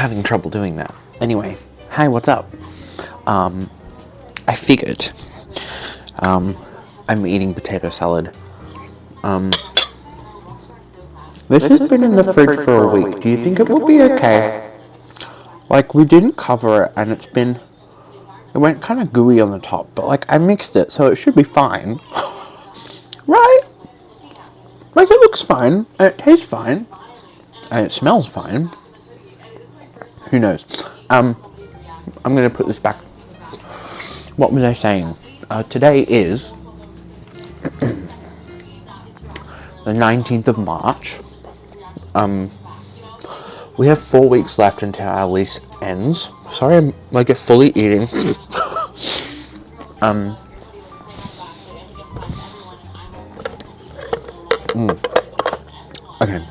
having trouble doing that. Anyway, hey, what's up? I figured I'm eating potato salad. This has been in the fridge for a week. Do you think it will be okay? Like, we didn't cover it, and it went kind of gooey on the top, but like, I mixed it, so it should be fine. Right? Like, it looks fine, and it tastes fine, and it smells fine. Who knows? I'm gonna put this back. What was I saying? Today is the 19th of March. We have 4 weeks left until our lease ends. Sorry, I'm like fully eating. Okay.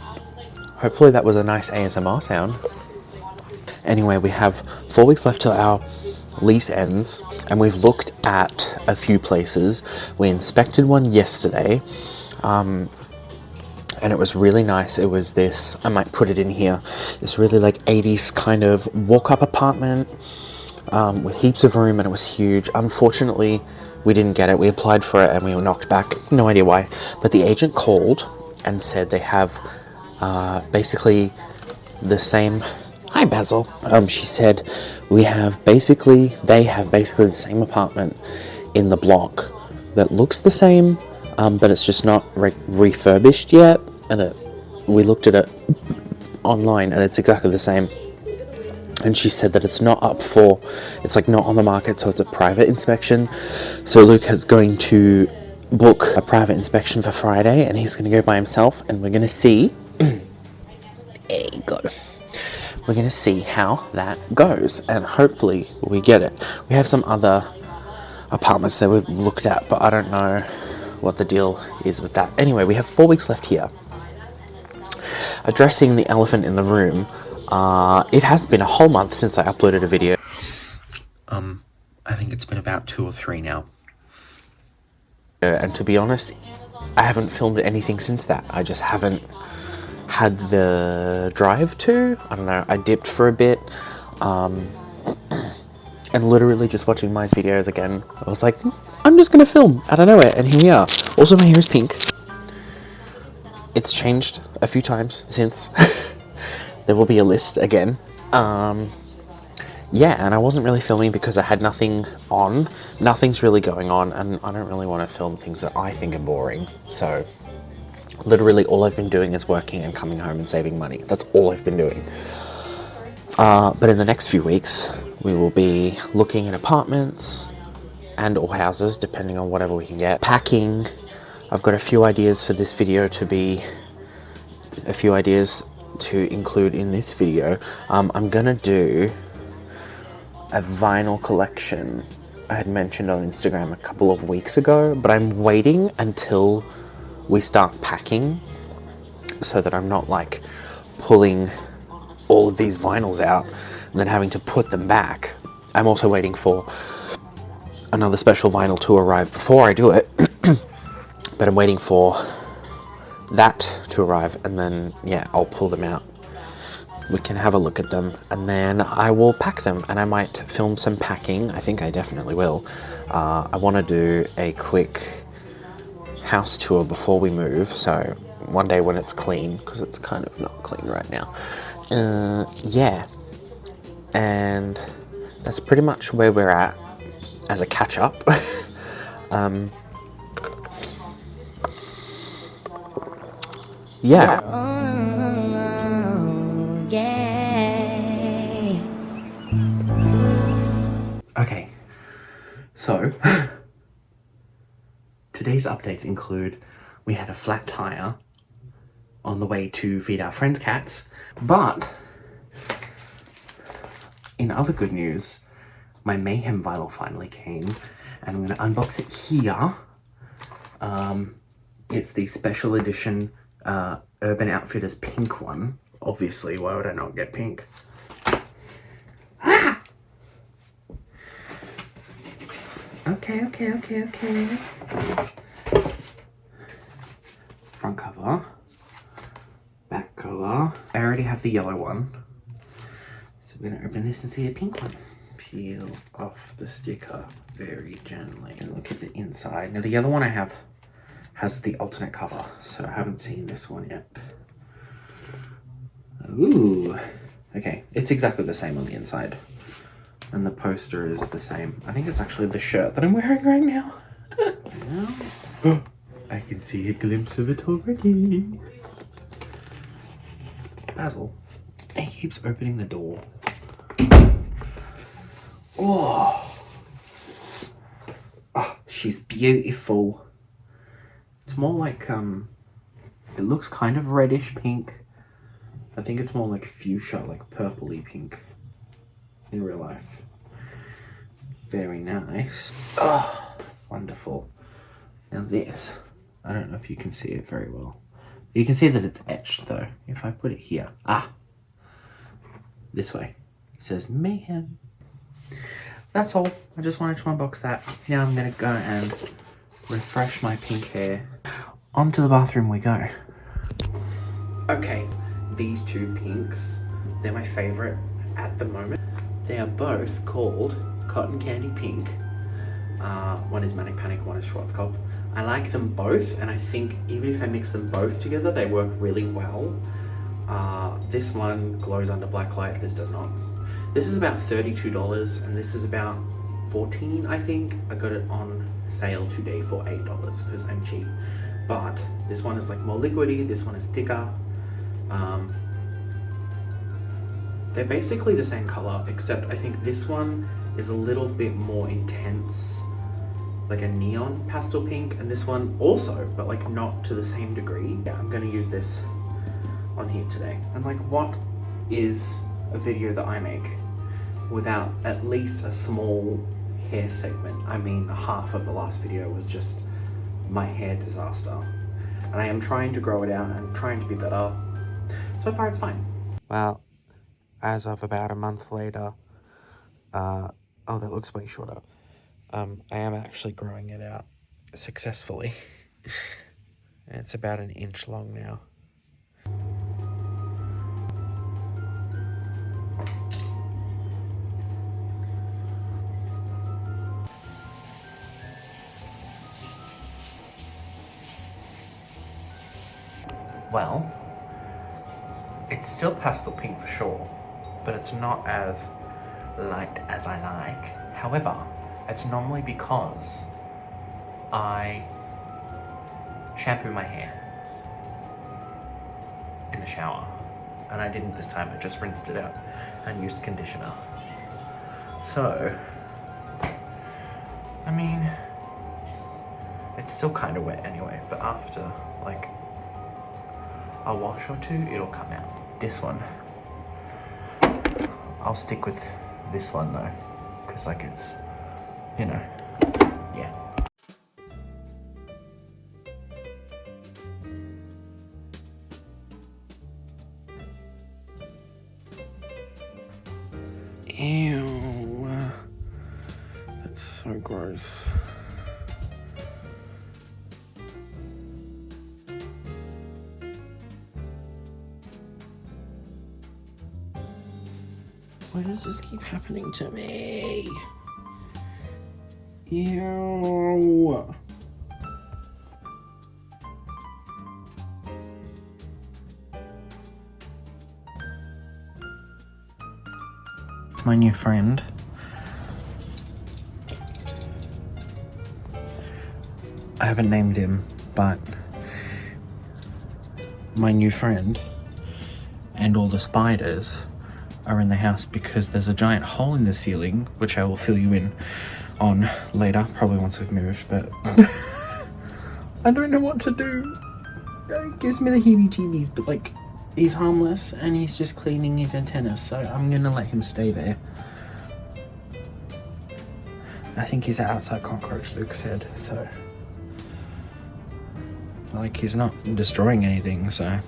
Hopefully that was a nice ASMR sound. Anyway, we have 4 weeks left till our lease ends, and we've looked at a few places. We inspected one yesterday, and it was really nice. It was this, I might put it in here, this really like 80s kind of walk-up apartment with heaps of room, and it was huge. Unfortunately, we didn't get it. We applied for it and we were knocked back. No idea why. But the agent called and said they have basically the same... Hi, Basil. She said they have basically the same apartment in the block that looks the same, but it's just not refurbished yet. And we looked at it online, and it's exactly the same. And she said that it's not on the market, so it's a private inspection. So Luke is going to book a private inspection for Friday, and he's going to go by himself, and we're going to see. Hey, God. We're going to see how that goes, and hopefully we get it. We have some other apartments that we've looked at, but I don't know what the deal is with that. Anyway, we have 4 weeks left here. Addressing the elephant in the room, it has been a whole month since I uploaded a video. I think it's been about 2 or 3 now. And to be honest, I haven't filmed anything since that. I just haven't had the drive to. I don't know, I dipped for a bit, and literally just watching Mai's videos again, I was like, I'm just gonna film out of nowhere, and here we are. Also, my hair is pink. It's changed a few times since. There will be a list again. Yeah, and I wasn't really filming because I had nothing on. Nothing's really going on, and I don't really want to film things that I think are boring, so literally all I've been doing is working and coming home and saving money. That's all I've been doing. But in the next few weeks, we will be looking at apartments and or houses, depending on whatever we can get. Packing. I've got a few ideas for this video to include in this video. I'm gonna do a vinyl collection I had mentioned on Instagram a couple of weeks ago, but I'm waiting until we start packing so that I'm not like pulling all of these vinyls out and then having to put them back. I'm also waiting for another special vinyl to arrive before I do it, but I'm waiting for that to arrive, and then yeah, I'll pull them out. We can have a look at them, and then I will pack them, and I might film some packing. I think I definitely will. I want to do a quick house tour before we move, so one day when it's clean, because it's kind of not clean right now. Yeah, and that's pretty much where we're at as a catch-up. Yeah. Okay, so today's updates include we had a flat tire on the way to feed our friend's cats, but in other good news, my Mayhem vinyl finally came, and I'm going to unbox it here. It's the special edition Urban Outfitters pink one. Obviously, why would I not get pink? Ah! Okay. Front cover, back cover. I already have the yellow one, so So we're gonna open this and see the pink one. Peel off the sticker very gently and look at the inside. Now the yellow one I have has the alternate cover, so I haven't seen this one yet. Ooh, okay, it's exactly the same on the inside. And the poster is the same. I think it's actually the shirt that I'm wearing right now. I can see a glimpse of it already. Basil, he keeps opening the door. Oh, she's beautiful. It's more like, it looks kind of reddish pink. I think it's more like fuchsia, like purpley pink in real life. Very nice. Oh, wonderful. Now this, I don't know if you can see it very well. You can see that it's etched though. If I put it here, this way, it says mayhem. That's all. I just wanted to unbox that. Now I'm gonna go and refresh my pink hair. Onto the bathroom we go. Okay, these two pinks, they're my favorite at the moment. They are both called Cotton Candy Pink. One is Manic Panic, one is Schwarzkopf. I like them both, and I think even if I mix them both together, they work really well. This one glows under black light, this does not. This is about $32, and this is about $14, I think. I got it on sale today for $8, because I'm cheap. But this one is like more liquidy, this one is thicker. They're basically the same color, except I think this one is a little bit more intense, like a neon pastel pink, and this one also, but like not to the same degree. Yeah, I'm gonna use this on here today. And like, what is a video that I make without at least a small hair segment? I mean, half of the last video was just my hair disaster. And I am trying to grow it out and trying to be better. So far it's fine. Well, as of about a month later, oh, that looks way shorter. I am actually growing it out successfully. It's about an inch long now. Well, it's still pastel pink for sure, but it's not as light as I like. However, it's normally because I shampoo my hair in the shower, and I didn't this time. I just rinsed it out and used conditioner. So, I mean, it's still kind of wet anyway, but after like a wash or two, it'll come out. This one, I'll stick with this one though, because like it's, you know, yeah. Ew, that's so gross. Why does this keep happening to me? Ew. It's my new friend. I haven't named him, but my new friend and all the spiders are in the house because there's a giant hole in the ceiling, which I will fill you in on later, probably once we've moved, but I don't know what to do. It gives me the heebie-jeebies, but like, he's harmless and he's just cleaning his antenna, so I'm gonna let him stay there. I think he's an outside cockroach, Luke said, so like, he's not destroying anything, so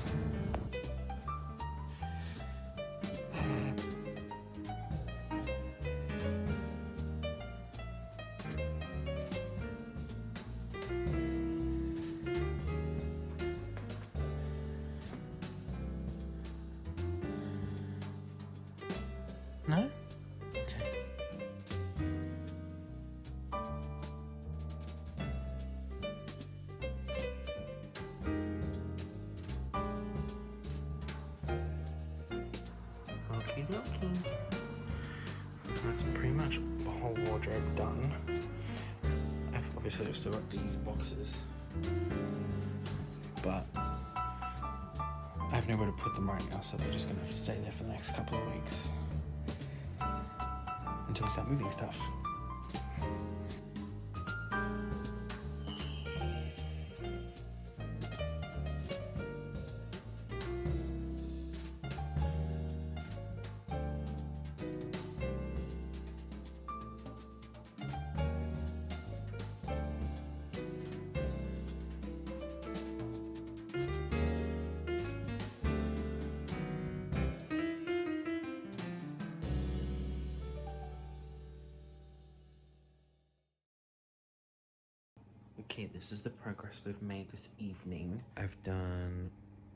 wardrobe done. Obviously I've still got these boxes, but I have nowhere to put them right now, so they're just gonna have to stay there for the next couple of weeks until we start moving stuff. Okay, this is the progress we've made this evening. I've done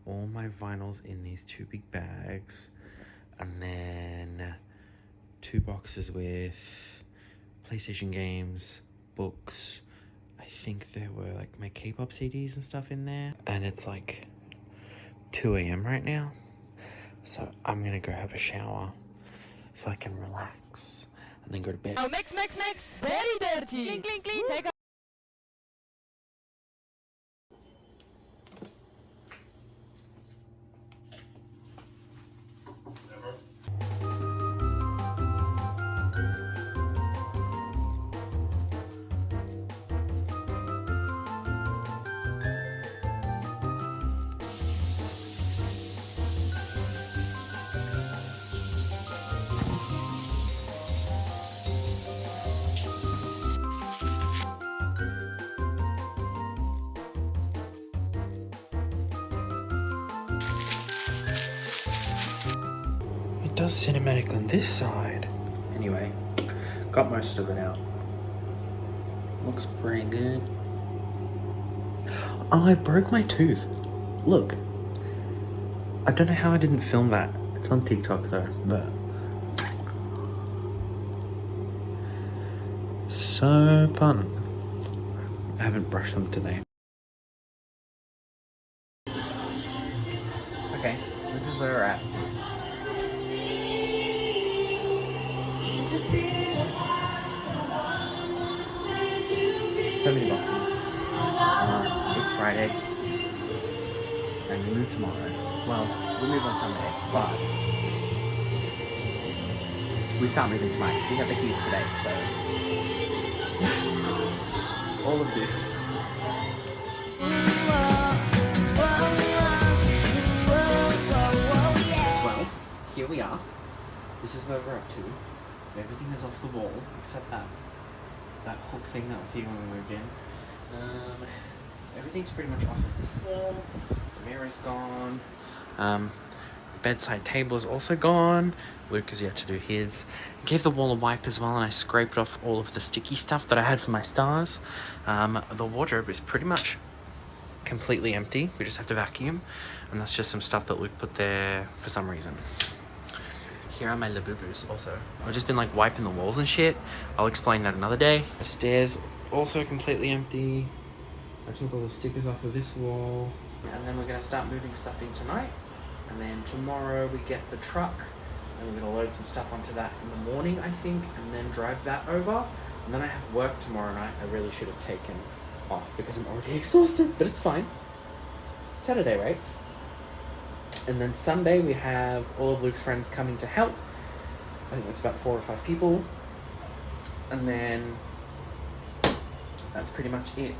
all my vinyls in these 2 big bags, and then 2 boxes with PlayStation games, books. I think there were like my K-pop CDs and stuff in there. And it's like 2 a.m. right now, so I'm gonna go have a shower so I can relax and then go to bed. Oh, mix. Very dirty. Clean. Take a It does cinematic on this side. Anyway, got most of it out. Looks pretty good. Oh, I broke my tooth. Look. I don't know how I didn't film that. It's on TikTok though, but... so fun. I haven't brushed them today. Okay, this is where we're at. So many boxes. It's Friday. And we move tomorrow. Well, we move on Sunday, but we start moving tonight because we have the keys today, so all of this. Well, here we are. This is where we're up to. Everything is off the wall except that hook thing that was here when we moved in. Everything's pretty much off of this wall. The mirror's gone. The bedside table is also gone. Luke has yet to do his. I gave the wall a wipe as well, and I scraped off all of the sticky stuff that I had for my stars. The wardrobe is pretty much completely empty. We just have to vacuum, and that's just some stuff that Luke put there for some reason. Here are my labubus also. I've just been like wiping the walls and shit. I'll explain that another day. The stairs also completely empty. I took all the stickers off of this wall. And then we're gonna start moving stuff in tonight. And then tomorrow we get the truck and we're gonna load some stuff onto that in the morning, I think, and then drive that over. And then I have work tomorrow night. I really should have taken off because I'm already exhausted, but it's fine. Saturday rates. And then Sunday we have all of Luke's friends coming to help. I think that's about 4 or 5 people. And then that's pretty much it.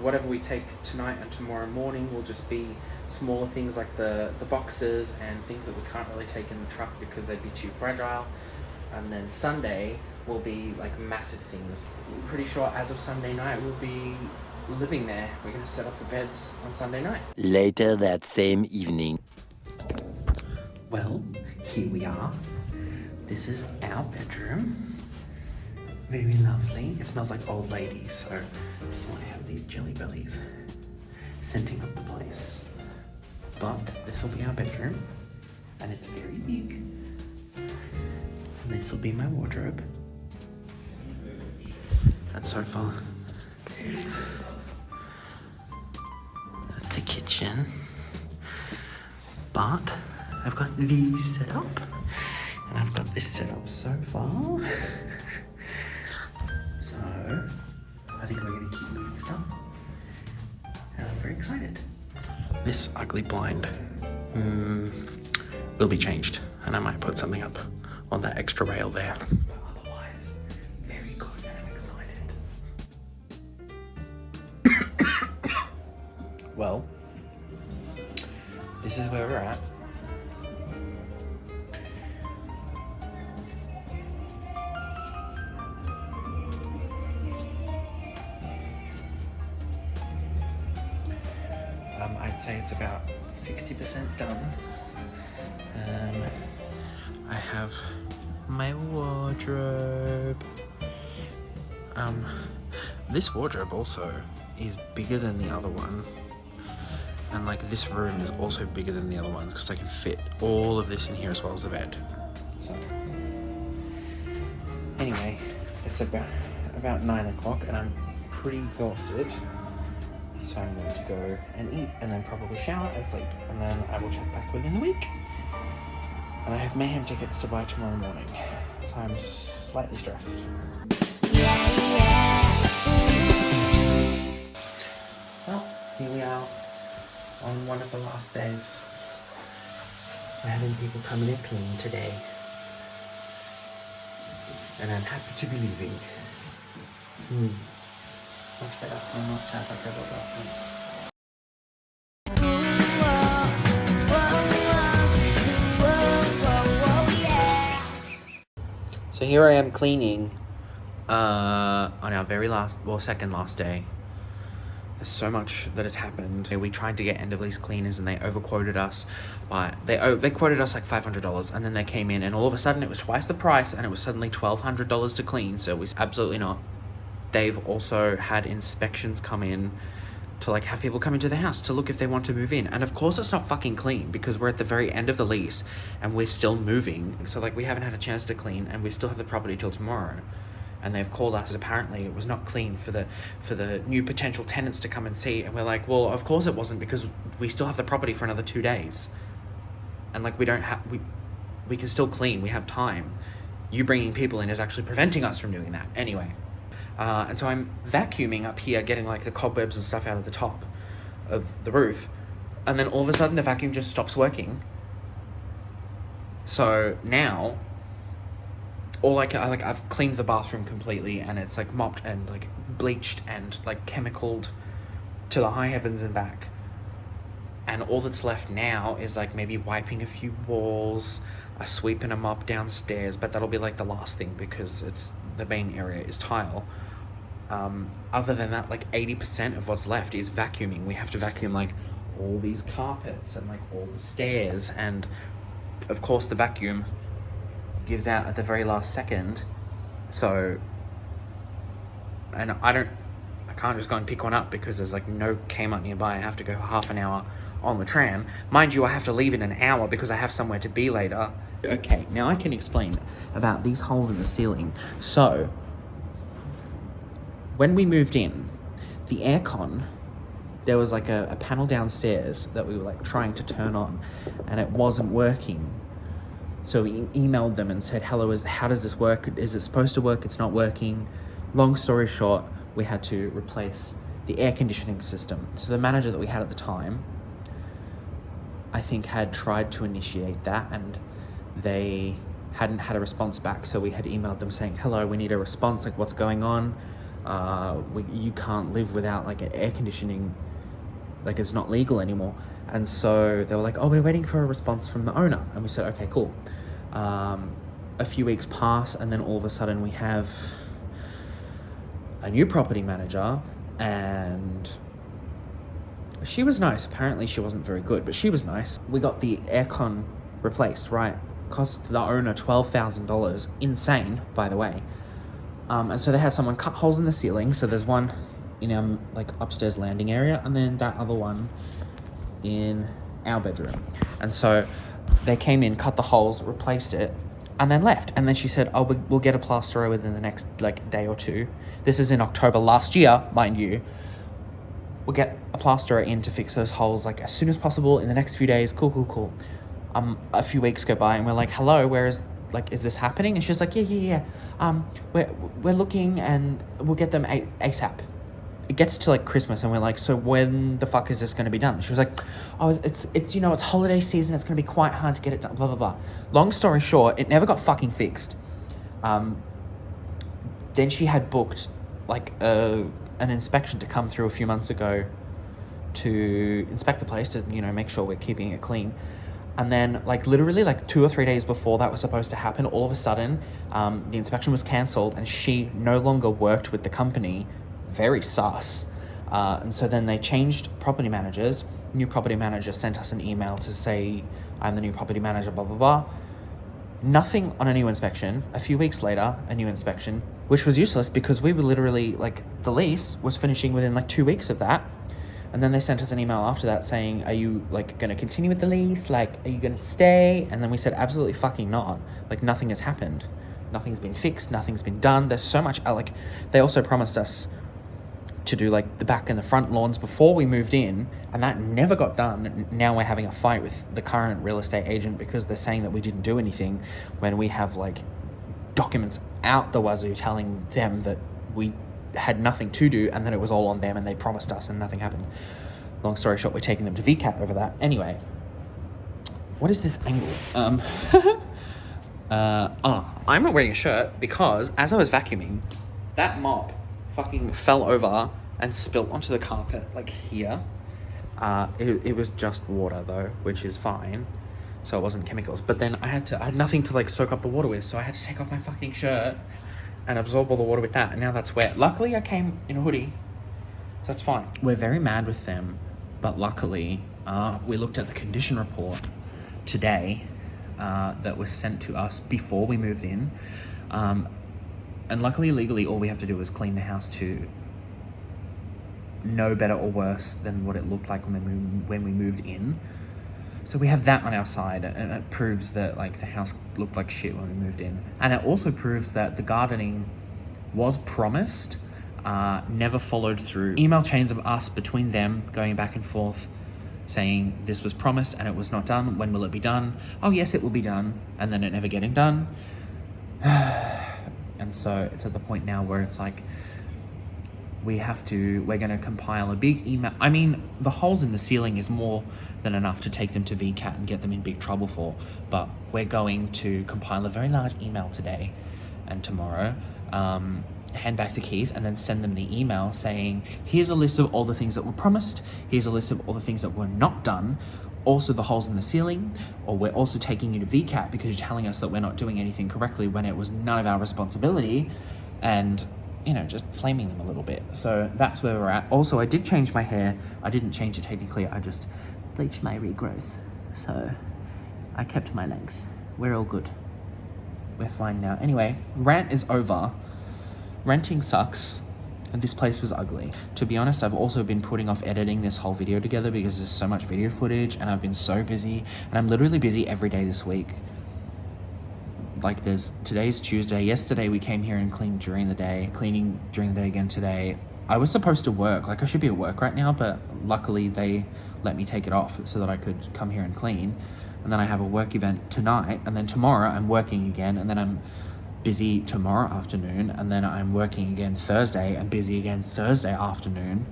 Whatever we take tonight and tomorrow morning will just be smaller things like the boxes and things that we can't really take in the truck because they'd be too fragile. And then Sunday will be like massive things. I'm pretty sure as of Sunday night we'll be living there. We're gonna set up the beds on Sunday night. Later that same evening. Well, here we are. This is our bedroom. Very lovely. It smells like old ladies, so this is why I have these jelly bellies scenting up the place. But this will be our bedroom, and it's very big. And this will be my wardrobe. And so far, that's the kitchen. But I've got these set up, and I've got this set up so far. excited. This ugly blind will be changed, and I might put something up on that extra rail there. But otherwise, very good, and I'm excited. Well, this is where we're at. I'd say it's about 60% done. I have my wardrobe. This wardrobe also is bigger than the other one. And like this room is also bigger than the other one because I can fit all of this in here as well as the bed. So anyway, it's about 9 o'clock and I'm pretty exhausted. So I'm going to go and eat and then probably shower and sleep. And then I will check back within the week. And I have mayhem tickets to buy tomorrow morning. So I'm slightly stressed. Well, here we are on one of the last days. We're having people come in and clean today. And I'm happy to be leaving. Much better. I'm not sad like I was last time. So here I am cleaning on our very last, second last day. There's so much that has happened. We tried to get end of lease cleaners and they overquoted us by, they quoted us like $500 and then they came in and all of a sudden it was twice the price and it was suddenly $1,200 to clean. So we absolutely not. They've also had inspections come in to like have people come into the house to look if they want to move in. And of course it's not fucking clean because we're at the very end of the lease and we're still moving. So like we haven't had a chance to clean and we still have the property till tomorrow. And they've called us. Apparently it was not clean for the new potential tenants to come and see. And we're like, well, of course it wasn't because we still have the property for another 2 days. And like we can still clean, we have time. You bringing people in is actually preventing us from doing that. Anyway. And so I'm vacuuming up here, getting like the cobwebs and stuff out of the top of the roof. And then all of a sudden the vacuum just stops working. So now, I've cleaned the bathroom completely and it's like mopped and like bleached and like chemicaled to the high heavens and back. And all that's left now is like maybe wiping a few walls, a sweep and a mop downstairs, but that'll be like the last thing because the main area is tile. Other than that, like 80% of what's left is vacuuming. We have to vacuum like all these carpets and like all the stairs, and of course the vacuum gives out at the very last second. So, and I can't just go and pick one up because there's like no Kmart nearby. I have to go half an hour on the tram. Mind you, I have to leave in an hour because I have somewhere to be later. Okay, now I can explain about these holes in the ceiling. So, when we moved in, the aircon, there was like a panel downstairs that we were like trying to turn on and it wasn't working. So we emailed them and said, hello, how does this work? Is it supposed to work? It's not working. Long story short, we had to replace the air conditioning system. So the manager that we had at the time, I think had tried to initiate that and they hadn't had a response back. So we had emailed them saying, hello, we need a response, like what's going on? You can't live without like air conditioning, like it's not legal anymore. And so they were like, oh, we're waiting for a response from the owner. And we said, okay, cool. A few weeks pass and then all of a sudden we have a new property manager and she was nice. Apparently she wasn't very good, but she was nice. We got the aircon replaced, right? Cost the owner $12,000. Insane, by the way. And so they had someone cut holes in the ceiling. So there's one in our like upstairs landing area and then that other one in our bedroom. And so they came in, cut the holes, replaced it, and then left. And then she said, oh, we'll get a plasterer within the next like day or two. This is in October last year, mind you. We'll get a plasterer in to fix those holes like as soon as possible in the next few days. Cool. A few weeks go by and we're like, hello, is this happening? And she's like, yeah. We're looking and we'll get them ASAP. it gets to like Christmas and we're like, so when the fuck is this going to be done? She was like, oh, it's it's holiday season. It's going to be quite hard to get it done, blah, blah, blah. Long story short, it never got fucking fixed. Then she had booked like an inspection to come through a few months ago to inspect the place to, make sure we're keeping it clean. And then, like, literally, like, 2 or 3 days before that was supposed to happen, all of a sudden, the inspection was cancelled and she no longer worked with the company. Very sus. And so then they changed property managers. New property manager sent us an email to say, I'm the new property manager, blah, blah, blah. Nothing on a new inspection. A few weeks later, a new inspection, which was useless because we were literally, like, the lease was finishing within, like, 2 weeks of that. And then they sent us an email after that saying, are you, like, going to continue with the lease? Like, are you going to stay? And then we said, absolutely fucking not. Like, nothing has happened. Nothing's been fixed. Nothing's been done. There's so much, like, they also promised us to do, like, the back and the front lawns before we moved in. And that never got done. Now we're having a fight with the current real estate agent because they're saying that we didn't do anything when we have, like, documents out the wazoo telling them that we had nothing to do and that it was all on them and they promised us and nothing happened. Long story short, we're taking them to VCAT over that. Anyway, what is this angle? I'm not wearing a shirt because as I was vacuuming, that mop fucking fell over and spilt onto the carpet, like here. It was just water though, which is fine. So it wasn't chemicals. But then I had nothing to like soak up the water with, so I had to take off my fucking shirt and absorb all the water with that, and now that's wet. Luckily, I came in a hoodie, so that's fine. We're very mad with them, but luckily, we looked at the condition report today that was sent to us before we moved in, and luckily, legally, all we have to do is clean the house to no better or worse than what it looked like when we moved in. So we have that on our side, and it proves that like the house looked like shit when we moved in. And it also proves that the gardening was promised, never followed through. Email chains of us between them going back and forth saying this was promised and it was not done. When will it be done? Oh yes, it will be done. And then it never getting done. And so it's at the point now where it's like, we're going to compile a big email. I mean, the holes in the ceiling is more than enough to take them to VCAT and get them in big trouble for, but we're going to compile a very large email today and tomorrow, hand back the keys and then send them the email saying, here's a list of all the things that were promised, here's a list of all the things that were not done, also the holes in the ceiling, or we're also taking you to VCAT because you're telling us that we're not doing anything correctly when it was none of our responsibility, and just flaming them a little bit. So that's where we're at. Also, I did change my hair. I didn't change it technically. I just bleached my regrowth. So I kept my length. We're all good. We're fine now. Anyway, rant is over. Renting sucks. And this place was ugly. To be honest, I've also been putting off editing this whole video together because there's so much video footage and I've been so busy. And I'm literally busy every day this week. Like today's Tuesday. Yesterday we came here and cleaned during the day. Cleaning during the day again today. I was supposed to work. Like I should be at work right now, but luckily they let me take it off so that I could come here and clean. And then I have a work event tonight. And then tomorrow I'm working again. And then I'm busy tomorrow afternoon. And then I'm working again Thursday and busy again Thursday afternoon.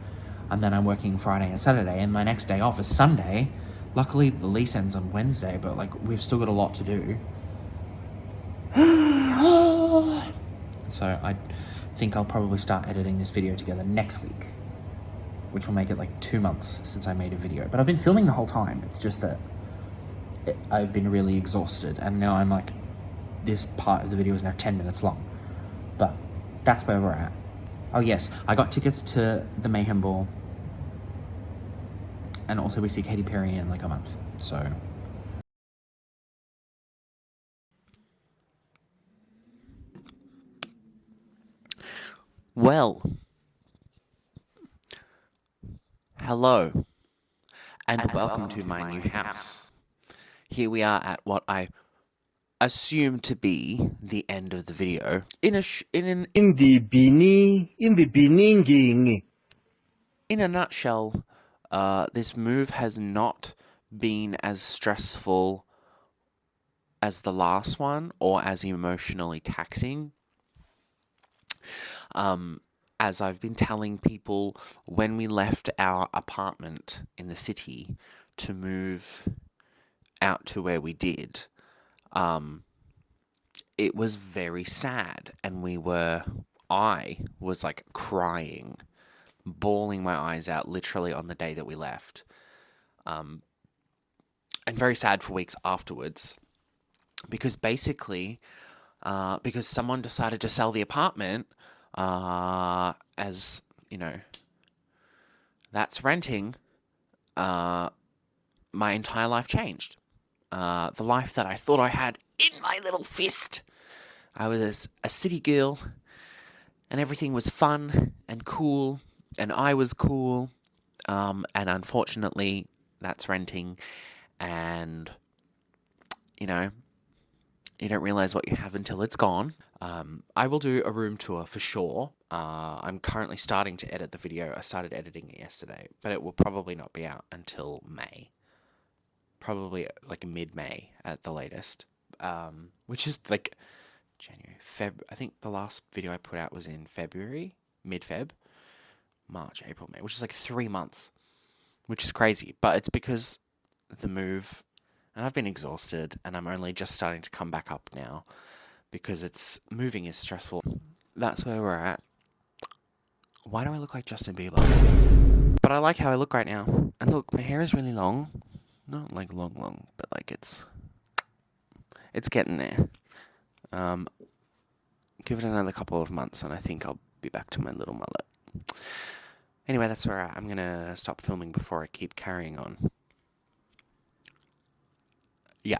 And then I'm working Friday and Saturday. And my next day off is Sunday. Luckily the lease ends on Wednesday, but like we've still got a lot to do. So I think I'll probably start editing this video together next week, which will make it like 2 months since I made a video. But I've been filming the whole time. It's just that I've been really exhausted, and now I'm like, this part of the video is now 10 minutes long. But that's where we're at. Oh yes, I got tickets to the Mayhem Ball, and also we see Katy Perry in like a month. So Well, hello, and welcome to my new house. Here we are at what I assume to be the end of the video. In a nutshell, this move has not been as stressful as the last one or as emotionally taxing. as I've been telling people, when we left our apartment in the city to move out to where we did, it was very sad, and I was like crying, bawling my eyes out literally on the day that we left, and very sad for weeks afterwards, because basically, because someone decided to sell the apartment, as you know, that's renting, my entire life changed. The life that I thought I had in my little fist. I was a city girl, and everything was fun and cool, and I was cool, and unfortunately, that's renting, and, you know, you don't realize what you have until it's gone. I will do a room tour for sure. I'm currently starting to edit the video. I started editing it yesterday, but it will probably not be out until May. Probably like mid-May at the latest, which is like January, Feb. I think the last video I put out was in February, mid-Feb, March, April, May, which is like 3 months, which is crazy. But it's because the move, and I've been exhausted, and I'm only just starting to come back up now because moving is stressful. That's where we're at. Why do I look like Justin Bieber? But I like how I look right now. And look, my hair is really long. Not like long, but like it's getting there. Give it another couple of months and I think I'll be back to my little mullet. Anyway, that's where I'm gonna stop filming before I keep carrying on. Yeah.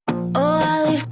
Oh, I leave